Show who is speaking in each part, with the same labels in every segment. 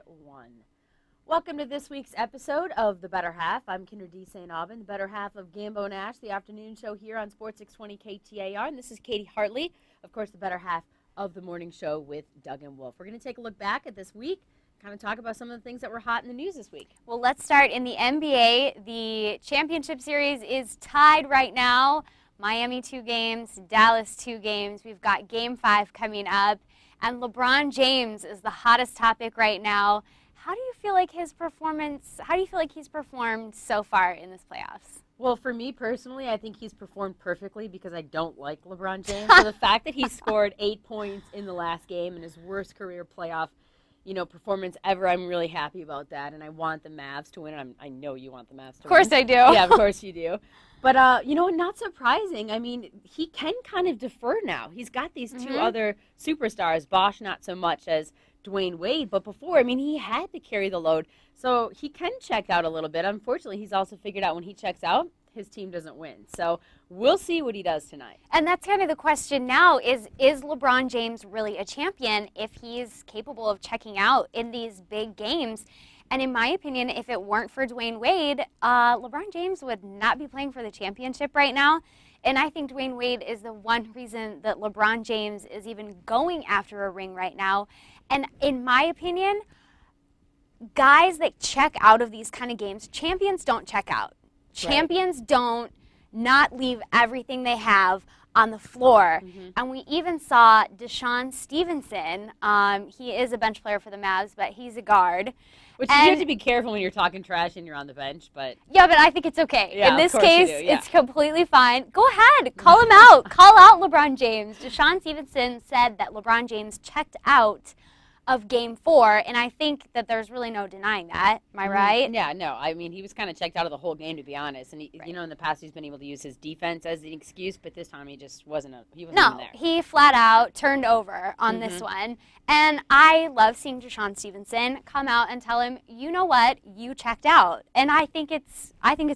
Speaker 1: 1. Welcome to this week's episode of The Better Half. I'm Kinder D. St. Aubin, the better half of Gambo and Ash, the afternoon show here on Sports 620 KTAR. And this is Katie Hartley, of course, the better half of the morning show with Doug and Wolf. We're going to take a look back at this week, kind of talk about some of the things that were hot in the news this week.
Speaker 2: Well, let's start in the NBA. The championship series is tied right now. Miami 2 games, Dallas 2 games. We've got Game 5 coming up. And LeBron James is the hottest topic right now. How do you feel like he's performed so far in this playoffs?
Speaker 1: Well, for me personally, I think he's performed perfectly because I don't like LeBron James. So the fact that he scored 8 points in the last game in his worst career playoff, performance ever, I'm really happy about that. And I want the Mavs to win. I know you want the Mavs to win.
Speaker 2: Of course I do.
Speaker 1: Yeah, of course you do. But, not surprising. I mean, he can kind of defer now. He's got these two other superstars, Bosh not so much as Dwayne Wade, but before, I mean, he had to carry the load. So he can check out a little bit. Unfortunately, he's also figured out when he checks out, his team doesn't win. So we'll see what he does tonight.
Speaker 2: And that's kind of the question now is LeBron James really a champion if he's capable of checking out in these big games? And in my opinion, if it weren't for Dwayne Wade, LeBron James would not be playing for the championship right now. And I think Dwayne Wade is the one reason that LeBron James is even going after a ring right now. And in my opinion, guys that check out of these kind of games, champions don't check out. Champions don't not leave everything they have on the floor. And we even saw Deshaun Stevenson. He is a bench player for the Mavs, but he's a guard.
Speaker 1: Which you have to be careful when you're talking trash and you're on the bench, but...
Speaker 2: Yeah, but I think it's okay.
Speaker 1: Yeah,
Speaker 2: in this case, it's
Speaker 1: yeah.
Speaker 2: completely fine. Go ahead. Call him out. Call out LeBron James. Deshaun Stevenson said that LeBron James checked out of Game 4, and I think that there's really no denying that. Am I right?
Speaker 1: Yeah, no. I mean, he was kind of checked out of the whole game, to be honest. And, in the past he's been able to use his defense as an excuse, but this time he just wasn't even there.
Speaker 2: No, he flat out turned over on this one. And I love seeing Deshaun Stevenson come out and tell him, you know what, you checked out. And I think it's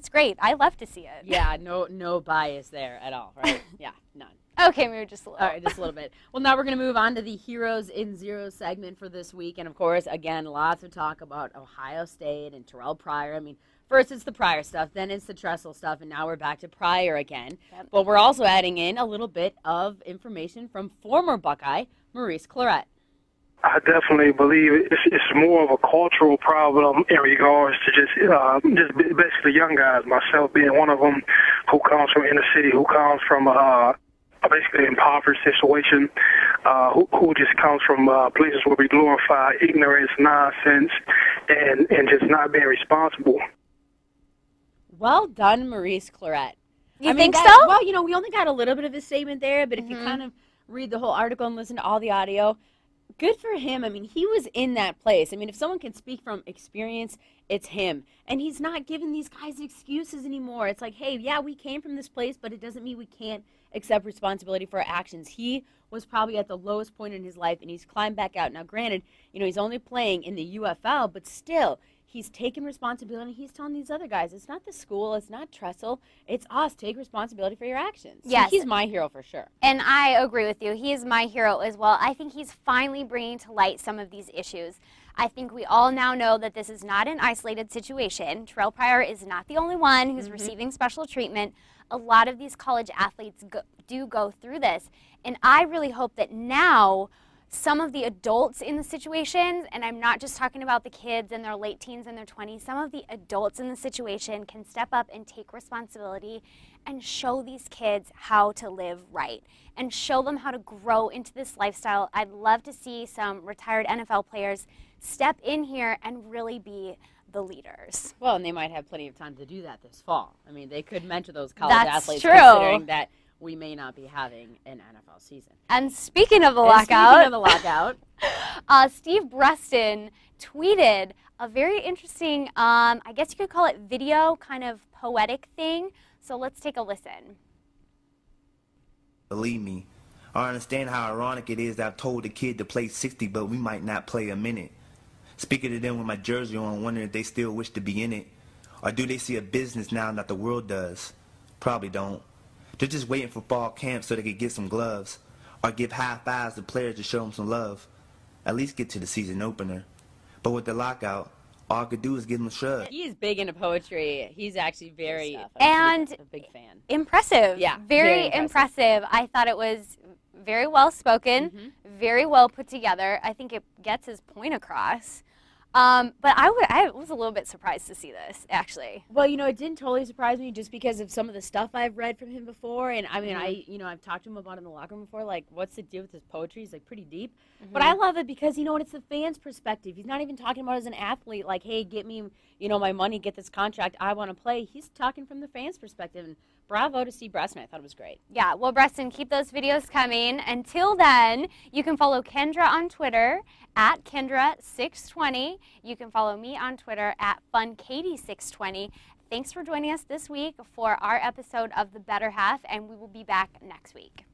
Speaker 2: great. I love to see it.
Speaker 1: Yeah, no bias there at all, right? Yeah, none.
Speaker 2: Okay, maybe just a little.
Speaker 1: All right, just a little bit. Well, now we're going to move on to the Heroes in Zero segment for this week. And, of course, again, lots of talk about Ohio State and Terrell Pryor. I mean, first it's the Pryor stuff, then it's the Tressel stuff, and now we're back to Pryor again.
Speaker 2: Yep.
Speaker 1: But we're also adding in a little bit of information from former Buckeye Maurice Clarett.
Speaker 3: I definitely believe it's more of a cultural problem in regards to just basically young guys, myself being one of them, who comes from inner city, who comes from basically impoverished situation, who just comes from places where we glorify ignorance, nonsense, and just not being responsible.
Speaker 1: Well done, Maurice Clarett.
Speaker 2: You think so?
Speaker 1: Well, we only got a little bit of his statement there, but if you kind of read the whole article and listen to all the audio, good for him. I mean, he was in that place. I mean, if someone can speak from experience, it's him. And he's not giving these guys excuses anymore. It's like, hey, yeah, we came from this place, but it doesn't mean we can't accept responsibility for our actions. He was probably at the lowest point in his life, and he's climbed back out. Now, granted, he's only playing in the UFL, but still, he's taking responsibility. He's telling these other guys, it's not the school, it's not Tressel, it's us. Take responsibility for your actions.
Speaker 2: Yes.
Speaker 1: So he's my hero for sure.
Speaker 2: And I agree with you. He is my hero as well. I think he's finally bringing to light some of these issues. I think we all now know that this is not an isolated situation. Terrell Pryor is not the only one who's receiving special treatment. A lot of these college athletes do go through this. And I really hope that now some of the adults in the situations, and I'm not just talking about the kids in their late teens and their 20s, some of the adults in the situation can step up and take responsibility and show these kids how to live right and show them how to grow into this lifestyle. I'd love to see some retired NFL players step in here and really be the leaders.
Speaker 1: Well, and they might have plenty of time to do that this fall. I mean, they could mentor those college athletes
Speaker 2: true.
Speaker 1: Considering that we may not be having an NFL season.
Speaker 2: And speaking of the lockout, Steve Breston tweeted a very interesting, I guess you could call it video, kind of poetic thing. So let's take a listen.
Speaker 4: Believe me, I understand how ironic it is that I've told the kid to play 60, but we might not play a minute. Speaking to them with my jersey on, wondering if they still wish to be in it. Or do they see a business now that the world does? Probably don't. They're just waiting for fall camp so they could get some gloves. Or give high fives to players to show them some love. At least get to the season opener. But with the lockout, all I could do is give him a shrug.
Speaker 1: He is big into poetry. He's actually very
Speaker 2: And
Speaker 1: a big fan.
Speaker 2: Impressive.
Speaker 1: Yeah,
Speaker 2: Very
Speaker 1: very
Speaker 2: impressive. I thought it was very well spoken, very well put together. I think it gets his point across. But I was a little bit surprised to see this, actually.
Speaker 1: Well, you know, it didn't totally surprise me just because of some of the stuff I've read from him before. And I mean, I've talked to him about it in the locker room before, like, what's the deal with his poetry? He's like pretty deep. But I love it because, you know what, it's the fans' perspective. He's not even talking about it as an athlete, like, hey, get me, you know, my money, get this contract, I want to play. He's talking from the fans' perspective. And bravo to Steve Breston. I thought it was great.
Speaker 2: Yeah, well, Breston, keep those videos coming. Until then, you can follow Kendra on Twitter at Kendra620. You can follow me on Twitter at FunKatie620. Thanks for joining us this week for our episode of The Better Half, and we will be back next week.